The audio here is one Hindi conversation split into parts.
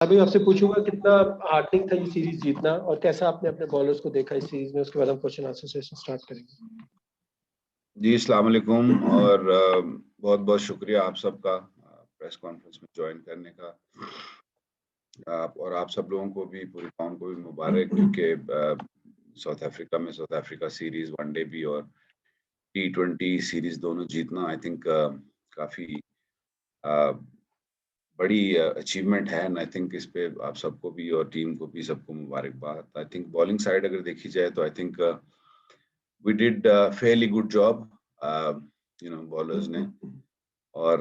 अभी आपसे पूछूंगा कितना हार्डनिंग था ये सीरीज जीतना और कैसा आपने अपने बॉलर्स को देखा इस सीरीज में, उसके बाद हम क्वेश्चन आंसर सेशन स्टार्ट करेंगे। जी अस्सलाम वालेकुम और बहुत बहुत शुक्रिया आप सबका प्रेस कॉन्फ्रेंस में ज्वाइन करने का। और आप सब लोगों को भी, पूरी कौम को भी मुबारक, क्योंकि साउथ अफ्रीका में साउथ अफ्रीका सीरीज वनडे भी और T20 सीरीज दोनों जीतना आई थिंक काफ़ी बड़ी अचीवमेंट है एंड आई थिंक इस पे आप सबको भी और टीम को भी सबको मुबारकबाद। आई थिंक बॉलिंग साइड अगर देखी जाए तो I think we did fairly good job bowlers ने, और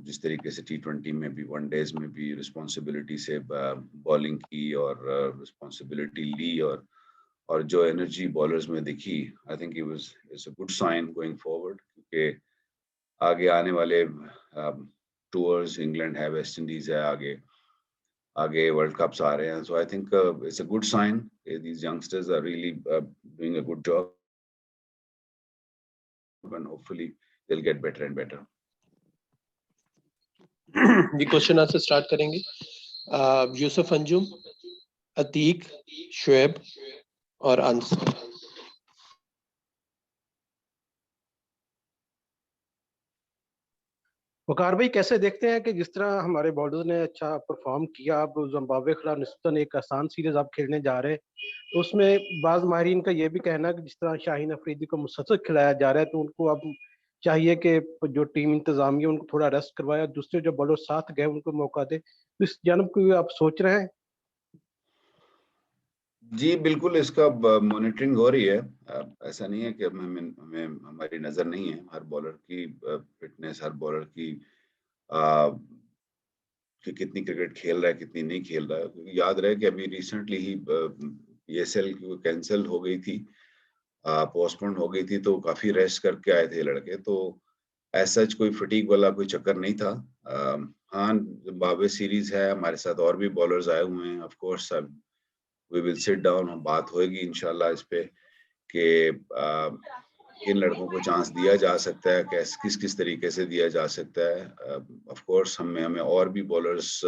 जिस तरीके से T20 में भी वनडेज में भी रिस्पॉन्सिबिलिटी से बॉलिंग की और रिस्पॉन्सिबिलिटी ली और जो एनर्जी बॉलर्स में दिखी, I think it's a good sign going forward, क्योंकि आगे आने वाले टूर्स, इंग्लैंड है, वेस्ट इंडीज है, आगे वर्ल्ड कप्स आ रहे हैं, so I think it's a good sign, these youngsters are really doing a good job and hopefully they'll get better and better. जी क्वेश्चन आंसर स्टार्ट करेंगे। यूसुफ अंजुम, अतीक, शुएब और अंस। वकार भाई, कैसे देखते हैं कि जिस तरह हमारे बॉलर्स ने अच्छा परफॉर्म किया, अब जिम्बाब्वे के खिलाफ निस्बतन एक आसान सीरीज आप खेलने जा रहे हैं, तो उसमें बाज माहिरीन का ये भी कहना है कि जिस तरह शाहीन अफरीदी को मुसलसल खिलाया जा रहा है, तो उनको अब चाहिए कि जो टीम इंतजामिया उनको थोड़ा रेस्ट करवाया, दूसरे जो बॉलर साथ गए उनको मौका दे। तो इस जानब को आप सोच रहे हैं? जी बिल्कुल, इसका मॉनिटरिंग हो रही है। ऐसा नहीं है कि हमें हमारी नज़र नहीं है हर बॉलर की फिटनेस, हर बॉलर की कि कितनी क्रिकेट खेल रहा है, कितनी नहीं खेल रहा है। क्योंकि याद रहे कि अभी रिसेंटली ही PSL कैंसिल हो गई थी, पोस्टपोन हो गई थी, तो काफ़ी रेस्ट करके आए थे लड़के, तो एज सच कोई फटीग वाला कोई चक्कर नहीं था। हाँ, जिम्बाब्वे सीरीज है, हमारे साथ और भी बॉलर्स आए हुए हैं, of course we will sit down, बात होएगी इंशाल्लाह इस पे कि किन लड़कों को चांस दिया जा सकता है, किस किस तरीके से दिया जा सकता है। ऑफ कोर्स हमें और भी बॉलर्स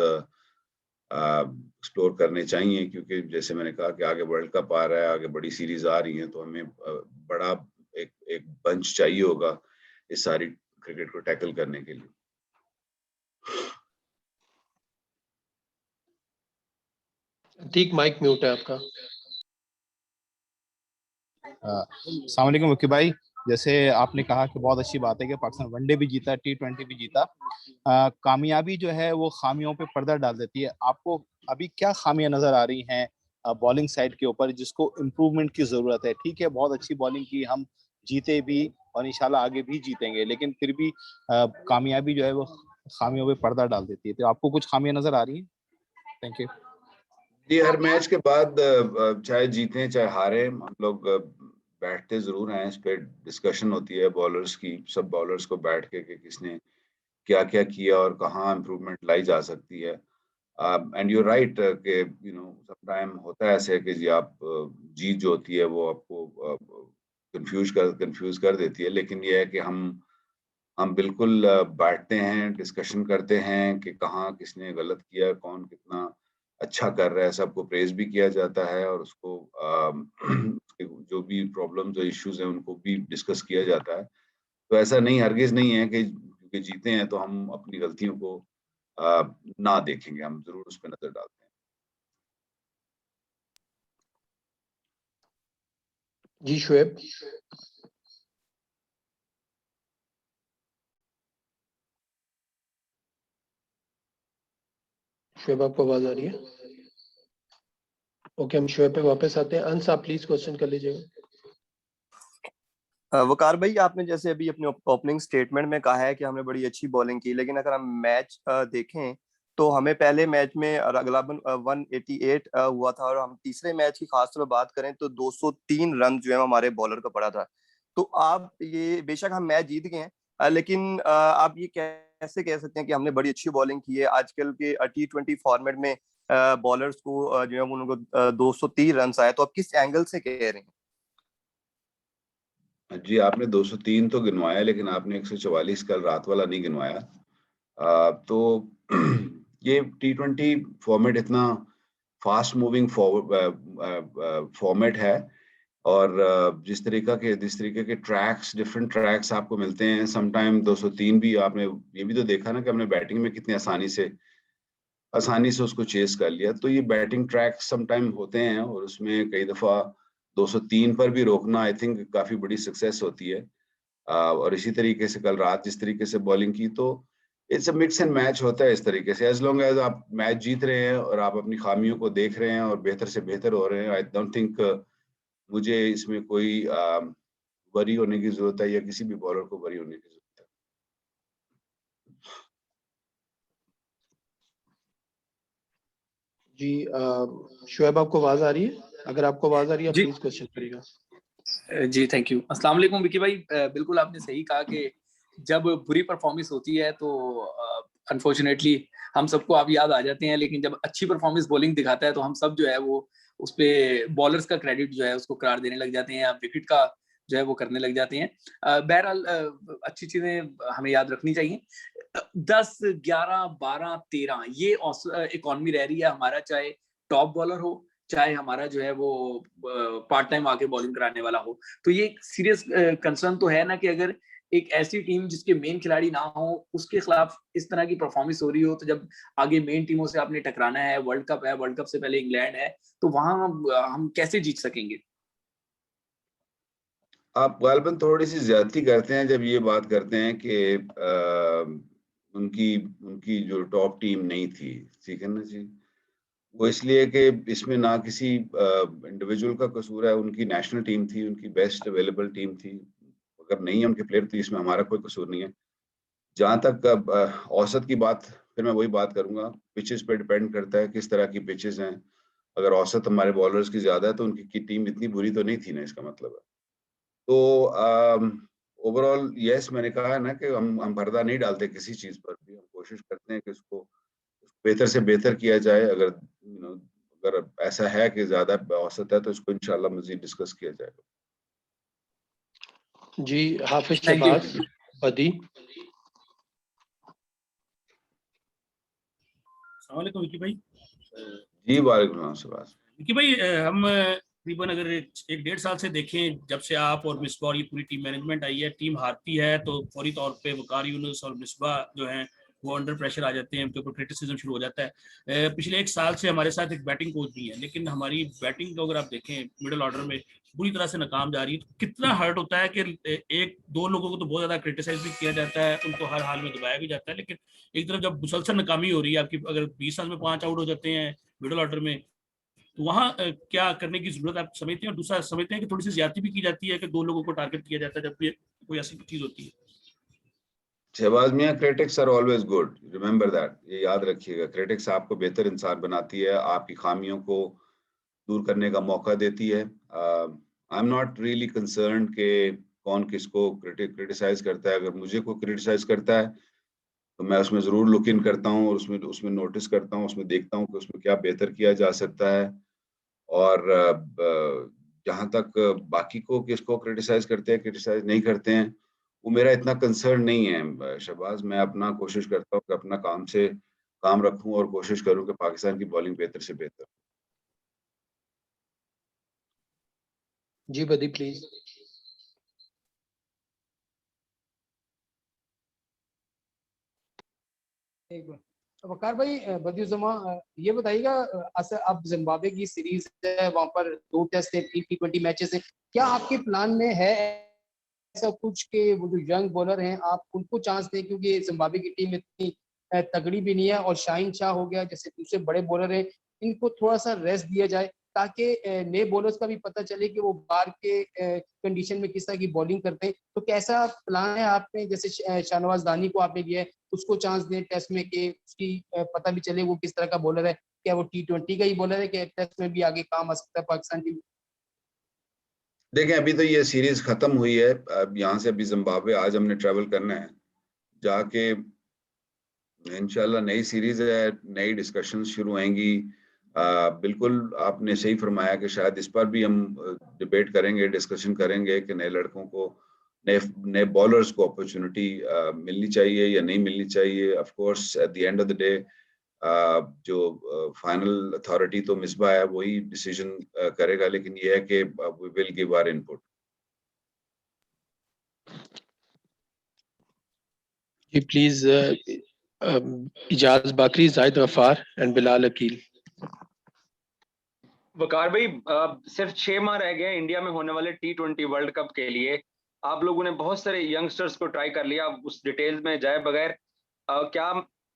एक्सप्लोर करने चाहिए, क्योंकि जैसे मैंने कहा कि आगे वर्ल्ड कप आ रहा है, आगे बड़ी सीरीज आ रही है, तो हमें बड़ा एक बंच चाहिए होगा इस सारी क्रिकेट को टैकल करने के लिए। ठीक, माइक म्यूट है आपका। अस्सलाम वालेकुम वकील भाई, जैसे आपने कहा कि बहुत अच्छी बात है कि पाकिस्तान वनडे भी जीता, T20 भी जीता। कामयाबी जो है वो खामियों पे पर्दा डाल देती है। आपको अभी क्या खामियां नजर आ रही हैं बॉलिंग साइड के ऊपर जिसको इम्प्रूवमेंट की जरूरत है? ठीक है, बहुत अच्छी बॉलिंग की, हम जीते भी और इंशाल्लाह आगे भी जीतेंगे, लेकिन फिर भी कामयाबी जो है वो खामियों पे पर्दा डाल देती है। तो आपको कुछ खामियां नजर आ रही हैं? थैंक यू जी, हर मैच के बाद चाहे जीतें चाहे हारें, हम लोग बैठते जरूर हैं, इस पे डिस्कशन होती है बॉलर्स की, सब बॉलर्स को बैठ के कि किसने क्या क्या किया और कहाँ इम्प्रूवमेंट लाई जा सकती है। एंड यू राइट कि समटाइम होता है ऐसे कि जी आप जीत जो होती है वो आपको कंफ्यूज कर देती है, लेकिन ये है कि हम बिल्कुल बैठते हैं, डिस्कशन करते हैं कि कहाँ किसने गलत किया, कौन कितना अच्छा कर रहा है, सबको प्रेज भी किया जाता है और उसको जो भी प्रॉब्लम्स और इश्यूज हैं उनको भी डिस्कस किया जाता है। तो ऐसा नहीं, हरगिज नहीं है कि क्योंकि जीते हैं तो हम अपनी गलतियों को ना देखेंगे, हम जरूर उस पर नजर डालते हैं। जी शुएब। शुएब, आपको आवाज आ रही है? ओके, हम शुएब पे वापस आते हैं। अंस, आप प्लीज क्वेश्चन कर लीजिएगा। वकार भाई, आपने जैसे अभी अपने ओपनिंग स्टेटमेंट में कहा है कि हमने बड़ी अच्छी बॉलिंग की, लेकिन अगर हम मैच देखें तो हमें पहले मैच में अगलाबन 188 हुआ था, और हम तीसरे मैच की खास तौर पर बात करें तो 203 रन जो है हमारे बॉलर का पड़ा था। तो आप ये, बेशक हम मैच जीत गए हैं, लेकिन आप ये कैसे कह सकते हैं कि हमने बड़ी अच्छी बॉलिंग की है? आजकल के T20 फॉर्मेट में बॉलर्स को जो है उनको 230 रन आए, तो आप किस एंगल से कह रहे हैं? जी, आपने 203 तो गिनवाया, लेकिन आपने 144 कल रात वाला नहीं गिनवाया। तो ये T20 फॉर्मेट इतना फास्ट मूविंग फॉर्मेट है और जिस तरीके के ट्रैक्स, डिफरेंट ट्रैक्स आपको मिलते हैं, समटाइम 203 भी आपने ये भी तो देखा ना कि हमने बैटिंग में कितनी आसानी से उसको चेस कर लिया। तो ये बैटिंग ट्रैक समटाइम होते हैं और उसमें कई दफा 203 पर भी रोकना आई थिंक काफी बड़ी सक्सेस होती है। और इसी तरीके से कल रात जिस तरीके से बॉलिंग की, तो it's a mix and match होता है इस तरीके से। एज लॉन्ग एज आप मैच जीत रहे हैं और आप अपनी खामियों को देख रहे हैं और बेहतर से बेहतर हो रहे हैं, आई डोंट थिंक मुझे इसमें कोई वरी होने की जरूरत है या किसी भी बॉलर को वरी होने की जरूरत है। जी शुएब, आपको आवाज आ रही है? अगर आपको आवाज आ रही है जी। प्लीज क्वेश्चन करिएगा। जी थैंक यू। अस्सलाम वालेकुम विकी भाई, बिल्कुल आपने सही कहा कि जब बुरी परफॉर्मेंस होती है तो अनफॉर्चुनेटली हम सबको आप याद आ जाते हैं, लेकिन जब अच्छी परफॉर्मेंस बॉलिंग दिखाता है तो हम सब जो है वो उस पे बॉलर्स का क्रेडिट जो है उसको करार देने लग जाते हैं या विकेट का जो है वो करने लग जाते हैं। बहरहाल अच्छी चीजें हमें याद रखनी चाहिए। 10, 11, 12, 13 ये इकॉनमी रह रही है हमारा, चाहे टॉप बॉलर हो चाहे हमारा जो है वो पार्ट टाइम आके बॉलिंग कराने वाला हो। तो ये सीरियस कंसर्न तो है ना कि अगर एक ऐसी टीम जिसके मेन खिलाड़ी ना हो उसके खिलाफ इस तरह की परफॉर्मेंस हो रही हो, तो जब आगे मेन टीमों से आपने टकराना है, वर्ल्ड कप है, वर्ल्ड कप से पहले इंग्लैंड है, तो वहां हम कैसे जीत सकेंगे? आप गालिबन थोड़ी सी ज्यादती करते हैं जब ये बात करते हैं कि उनकी जो टॉप टीम नहीं थी, ठीक है ना जी। वो इसलिए कि इसमें ना किसी इंडिविजुअल का कसूर है, उनकी नेशनल टीम थी, उनकी बेस्ट अवेलेबल टीम थी। अगर नहीं है उनके प्लेयर तो इसमें हमारा कोई कसूर नहीं है। जहाँ तक औसत की बात, फिर मैं वही बात करूंगा, पिचेस पे डिपेंड करता है किस तरह की पिचेस हैं। अगर औसत हमारे बॉलर्स की ज्यादा है तो उनकी टीम इतनी बुरी तो नहीं थी ना, इसका मतलब है। तो ओवरऑल यस, मैंने कहा है ना कि हम पर्दा नहीं डालते किसी चीज पर भी, हम कोशिश करते हैं कि उसको बेहतर से बेहतर किया जाए। अगर अगर ऐसा है कि ज्यादा औसत है तो इसको इंशाल्लाह मजीद डिस्कस किया जाएगा। जी हाफिज Thank you. शहबाज बदी। अस्सलाम वालेकुम विकी भाई। जी वालेकुम सलाम। विकी भाई, हम तकरीबन अगर 1-1.5 साल से देखें, जब से आप और मिसबा और ये पूरी टीम मैनेजमेंट आई है, टीम हारती है तो फौरी तौर पे वकार यूनुस और मिसबा जो हैं वो अंडर प्रेशर आ जाते हैं, उनके ऊपर क्रिटिसिज्म शुरू हो जाता है। पिछले 1 साल से हमारे साथ एक बैटिंग कोच भी है, लेकिन हमारी बैटिंग को अगर आप देखें मिडिल ऑर्डर में बुरी तरह से नाकाम जा रही है। तो कितना हर्ट होता है कि 1-2 लोगों को तो बहुत ज्यादा क्रिटिसाइज भी किया जाता है, उनको हर हाल में दबाया भी जाता है, लेकिन एक तरफ जब मुसलसल नाकामी हो रही है आपकी, अगर 20 साल में 5 आउट हो जाते हैं मिडिल ऑर्डर में, तो वहाँ क्या करने की जरूरत आप समझते हैं? और दूसरा समझते हैं कि थोड़ी सी ज्यादती भी की जाती है कि 2 लोगों को टारगेट किया जाता है जब भी कोई ऐसी चीज होती है? शहबाज मियां, critics are always good, remember that, ये याद रखिएगा। क्रिटिक्स आपको बेहतर इंसान बनाती है, आपकी खामियों को दूर करने का मौका देती है। I am not really concern कि कौन किसको क्रिटिसाइज करता है। अगर मुझे कोई क्रिटिसाइज करता है तो मैं उसमें जरूर लुक इन करता हूँ और उसमें नोटिस करता हूँ, उसमें देखता हूँ कि उसमें क्या बेहतर किया जा सकता है। और जहाँ तक बाकी को किसको क्रिटिसाइज करते हैं, क्रिटिसाइज नहीं करते हैं, वो मेरा इतना कंसर्न नहीं है शहबाज। मैं अपना कोशिश करता हूँ कि अपना काम रखूं और कोशिश करूं कि पाकिस्तान की बॉलिंग बेहतर से बेहतर। जी बदी प्लीज। एक बार वकार भाई, बदियुज्जमा ये बताइएगा, अब जिम्बाब्वे की सीरीज है, वहां पर 2 टेस्ट है, 3 T20 मैचेस है, क्या आपके प्लान में है ऐसा कुछ कि वो जो यंग बॉलर हैं आप उनको चांस दें? क्योंकि जिम्बाब्वे की टीम इतनी तगड़ी भी नहीं है, और शाहीन शाह हो गया जैसे दूसरे बड़े बॉलर हैं, इनको थोड़ा सा रेस्ट दिया जाए ताकि नए बॉलर्स का भी पता चले कि वो बाहर के कंडीशन में किस तरह की बॉलिंग करते हैं। तो कैसा प्लान है आपने? जैसे शाहनवाज दानी को आपने लिया है, उसको चांस दें टेस्ट में कि उसकी पता भी चले वो किस तरह का बॉलर है, क्या वो T20 का ही बॉलर है, क्या टेस्ट में भी आगे काम आ सकता है पाकिस्तान टीम? देखें, अभी तो ये सीरीज खत्म हुई है। अब यहाँ से अभी जिम्बाब्वे आज हमने ट्रेवल करना है, जाके इंशाल्लाह नई सीरीज है, नई डिस्कशन शुरू होंगी। बिल्कुल आपने सही फरमाया कि शायद इस पर भी हम डिबेट करेंगे, डिस्कशन करेंगे कि नए लड़कों को, नए बॉलर्स को अपॉर्चुनिटी मिलनी चाहिए या नहीं मिलनी चाहिए। Of course at the end of the day जो फाइनल अथॉरिटी तो मिसबा है, वही डिसीजन करेगा, लेकिन ये है कि we will give our input. जी प्लीज इजाज बाकरी, जाहिद गफ्फार एंड बिलाल अकील। वकार भाई, सिर्फ 6 माह रह गए इंडिया में होने वाले T20 वर्ल्ड कप के लिए। आप लोगों ने बहुत सारे यंगस्टर्स को ट्राई कर लिया, उस डिटेल्स में जाए बगैर क्या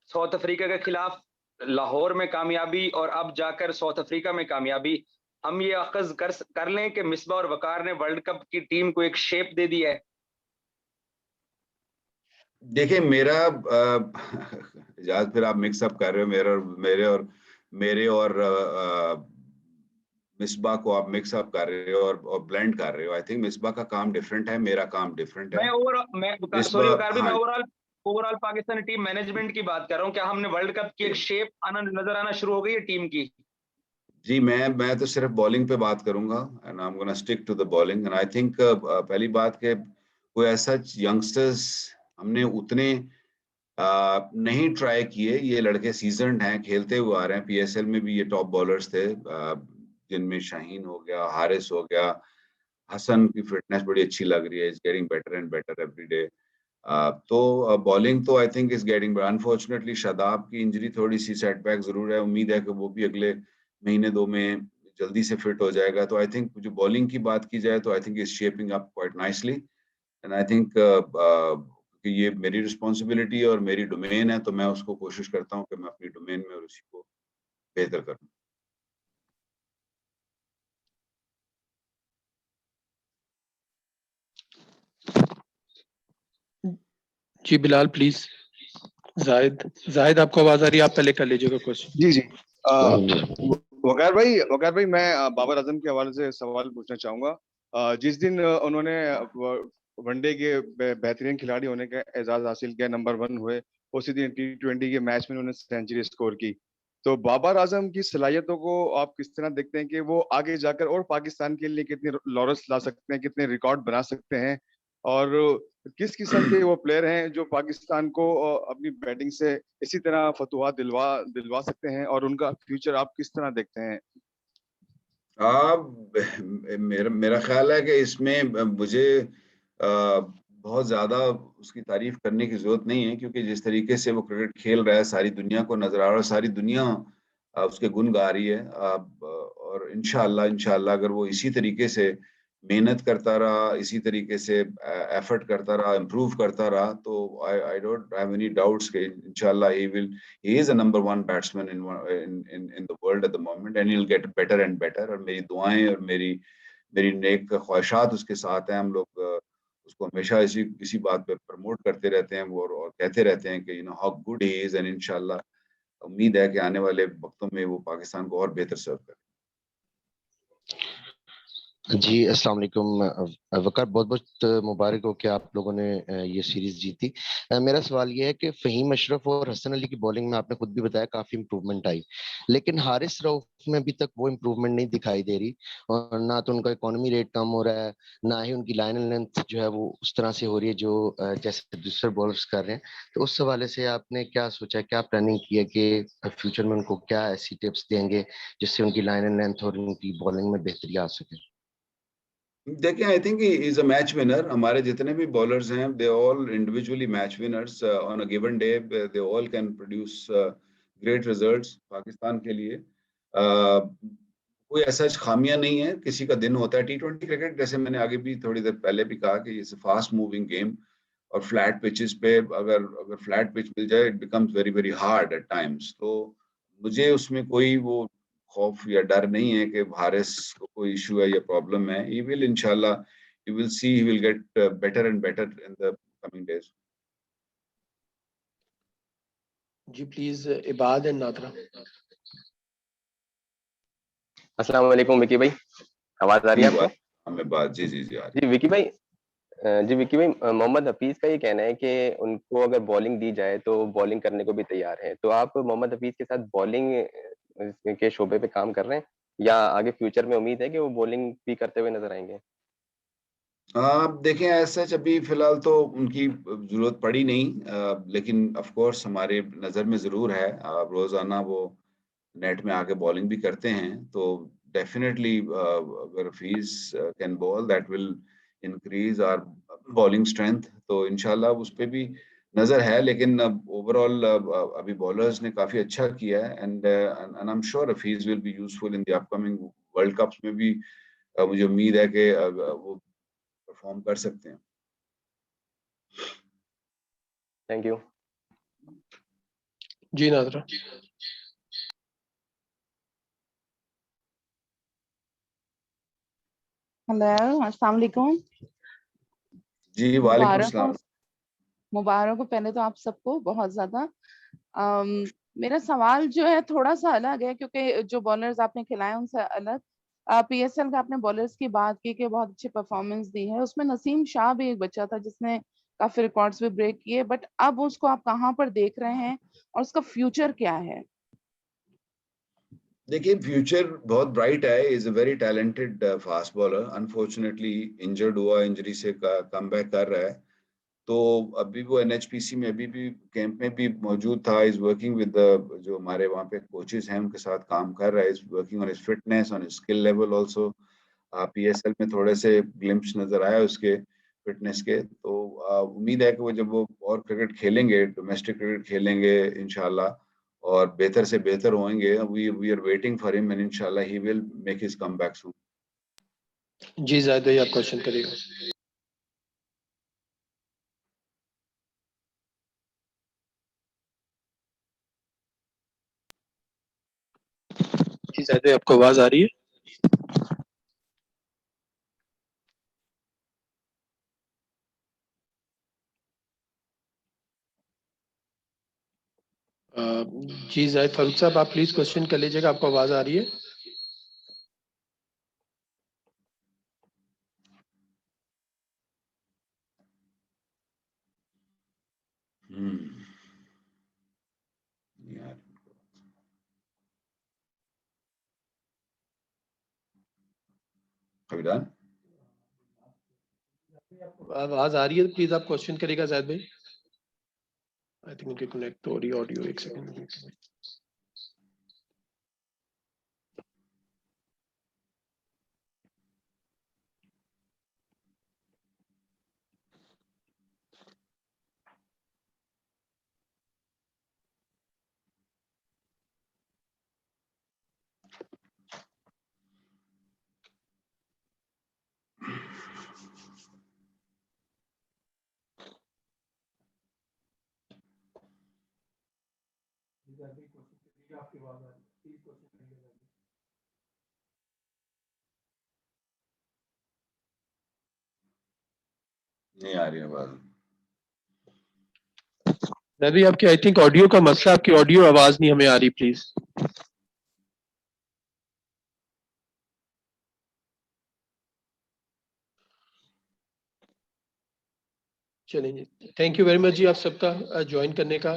साउथ अफ्रीका के खिलाफ लाहौर में कामयाबी और अब जाकर साउथ अफ्रीका में कामयाबी, हम ये अखज़ कर लें कि मिसबा और वकार ने वर्ल्ड कप की टीम को एक शेप दे दी है? देखिए मेरा इजाज़, फिर आप मिक्स अप कर रहे हो मेरे और मिसबा को आप मिक्स अप कर रहे हो और ब्लेंड कर रहे हो। आई थिंक मिसबा का काम डिफरेंट है, मेरा काम डिफरेंट है। मैं ओवरऑल पाकिस्तानी टीम मैनेजमेंट की बात कर रहा हूँ। क्या हमने वर्ल्ड कप की एक शेप नजर आना शुरू हो गई है टीम की? जी मैं तो सिर्फ बॉलिंग पे बात करूंगा, and I am gonna stick to the bowling. And I think पहली बात के कोई ऐसा यंगस्टर्स हमने उतने नहीं ट्राई किए। ये लड़के सीजन्ड हैं, खेलते हुए आ रहे हैं। PSL में भी ये टॉप बॉलर्स थे, जिनमें शाहीन हो गया, हारिस हो गया, हसन की फिटनेस बड़ी अच्छी लग रही है, is getting better and better every day. तो बॉलिंग तो I think is getting, unfortunately Shadab की इंजरी थोड़ी सी सेटबैक जरूर है। उम्मीद है कि वो भी अगले महीने 2 में जल्दी से फिट हो जाएगा। तो आई थिंक जो बॉलिंग की बात की जाए तो I think is shaping up quite nicely, and I think कि ये मेरी रिस्पॉन्सिबिलिटी और मेरी डोमेन है, तो मैं उसको कोशिश करता हूँ कि मैं अपनी डोमेन में और उसी को बेहतर करूँ। जी बिलाल प्लीज। जाहिद आपको आवाज आ रही है, आप पहले कर लीजिएगा क्वेश्चन। जी जी वकार भाई मैं बाबर आजम के हवाले से सवाल पूछना चाहूंगा। जिस दिन उन्होंने वनडे के बेहतरीन खिलाड़ी होने का एजाज हासिल किया, नंबर 1 हुए, उसी दिन T20 के मैच में उन्होंने सेंचुरी स्कोर की। तो बाबर आजम की सलाहियतों को आप किस तरह देखते हैं कि वो आगे जाकर और पाकिस्तान के लिए कितने लॉरेंस ला सकते हैं, कितने रिकॉर्ड बना सकते हैं, और किस किस्म के वो प्लेयर हैं जो पाकिस्तान को अपनी बैटिंग से इसी तरह फतुहा दिलवा सकते हैं, और उनका फ्यूचर आप किस तरह देखते हैं? मेरा ख्याल है कि इसमें मुझे बहुत ज्यादा उसकी तारीफ करने की जरूरत नहीं है, क्योंकि जिस तरीके से वो क्रिकेट खेल रहा है सारी दुनिया को नजर आ रहा है, सारी दुनिया उसके गुण गा रही है। और इंशाल्लाह अगर वो इसी तरीके से मेहनत करता रहा, इसी तरीके से एफर्ट करता रहा, इम्प्रूव करता रहा, तो I don't have any doubts कि इंशाल्लाह he is a number 1 batsman in the world at the moment, and he'll get better and better। और मेरी दुआएं और मेरी नेक ख्वाहिशात उसके साथ हैं। हम लोग उसको हमेशा इसी बात पे प्रमोट करते रहते हैं और कहते रहते हैं कि how good he is, and इंशाल्लाह उम्मीद है कि आने वाले वक्तों में वो पाकिस्तान को और बेहतर सर्व करे। जी अस्सलाम वालेकुम वकार, बहुत बहुत मुबारक हो कि आप लोगों ने ये सीरीज जीती। मेरा सवाल ये है कि फ़हीम अशरफ और हसन अली की बॉलिंग में आपने खुद भी बताया काफी इम्प्रूवमेंट आई, लेकिन हारिस रऊफ में अभी तक वो इम्प्रूवमेंट नहीं दिखाई दे रही, और ना तो उनका इकोनॉमी रेट कम हो रहा है, ना ही उनकी लाइन एंड लेंथ जो है वो उस तरह से हो रही है जो जैसे दूसरे बॉलर्स कर रहे हैं। तो उस हवाले से आपने क्या सोचा, क्या प्लानिंग की है कि फ्यूचर में उनको क्या ऐसी टिप्स देंगे जिससे उनकी लाइन एंड लेंथ और उनकी बॉलिंग में बेहतरी आ सके? देखिए, I think he is a match winner. हमारे जितने भी बॉलर्स हैं, they all individually match winners on a given day. They all can produce great results Pakistan के लिए। कोई ऐसा खामियां नहीं है, किसी का दिन होता है। T20 क्रिकेट, जैसे मैंने आगे भी थोड़ी देर पहले भी कहा, कि इट्स फास्ट मूविंग गेम, और फ्लैट पिचेस पे अगर फ्लैट पिच मिल जाए, it becomes very very hard at times. तो मुझे उसमें कोई वो खौफ या डर नहीं है कि हारिस को कोई इशू है या प्रॉब्लम है। ही विल इंशाल्लाह, you will see, he will get better and better in the coming days. जी प्लीज इबाद एंड नादरा। अस्सलाम वालेकुम विकी भाई, आवाज आ रही है आपको? हमें बात जी जी जी आ रही जी विकी भाई, मोहम्मद हफीज का ये कहना है कि उनको अगर बॉलिंग दी जाए तो बॉलिंग करने को भी तैयार है। तो आप मोहम्मद हफीज के साथ बॉलिंग के शोबे पे काम कर रहे हैं, या आगे फ्यूचर में उम्मीद है कि वो बॉलिंग भी करते हुए नजर आएंगे? आप देखें ऐसा अभी फिलहाल तो उनकी जरूरत पड़ी नहीं, लेकिन ऑफ कोर्स हमारे नज़र में ज़रूर है। रोज़ाना वो नेट में आके बॉलिंग भी करते हैं, तो डेफिनेटली अगर Hafeez can bowl that will increase our bowling strength, तो इंशाल्लाह उस पे भी नज़र है। लेकिन ओवरऑल अभी बॉलर्स ने काफ़ी अच्छा किया है, and I am sure Hafeez will be useful in the upcoming world cups में भी। मुझे उम्मीद है कि वो परफॉर्म कर सकते हैं। Thank you. जी नादरा। हेलो, अस्सलाम वालेकुम। जी वालेकुम मुबारक हो, सलाम। मुबारक हो पहले तो आप सबको बहुत ज्यादा। मेरा सवाल जो है थोड़ा सा अलग है, क्योंकि जो बॉलर्स आपने खिलाए उनसे अलग। पीएसएल का आपने बॉलर्स की बात की कि बहुत अच्छी परफॉर्मेंस दी है, उसमें नसीम शाह भी एक बच्चा था जिसने काफी रिकॉर्ड्स भी ब्रेक किए, बट अब उसको आप कहाँ पर देख रहे हैं और उसका फ्यूचर क्या है? देखिए फ्यूचर बहुत ब्राइट है, is a very talented fast bowler. Unfortunately injured हुआ, इंजरी से कम बैक कर रहा है, तो अभी वो एनएचपीसी में अभी भी कैंप में भी मौजूद था। इज वर्किंग विद जो हमारे वहाँ पे कोचेस हैं उनके साथ काम कर रहा है। Is working on his fitness, on his skill level also. PSL में थोड़े से ग्लिम्प्स नजर आया उसके फिटनेस के, तो उम्मीद है कि वो जब वो और क्रिकेट खेलेंगे, डोमेस्टिक क्रिकेट खेलेंगे इंशाल्लाह, और बेहतर से बेहतर होंगे। We are waiting for him and इंशाल्लाह he will make his comeback soon. जी जायद भाई, आप क्वेश्चन करिएगा। जी जायद भाई, आपको आवाज आ रही है? जी जायद फारूक साहब, आप प्लीज क्वेश्चन कर लीजिएगा, आपको आवाज आ रही है? यार कविदान आवाज आ रही है तो प्लीज आप क्वेश्चन करिएगा जायद भाई। आई थिंक उनके कनेक्ट हो रही है ऑडियो, एक सेकंड। नहीं आ रही आवाज। जायद भाई, आपकी आई थिंक ऑडियो का मसला, आपकी ऑडियो आवाज नहीं हमें आ रही, प्लीज। चलेंगे, थैंक यू वेरी मच जी आप सबका ज्वाइन करने का।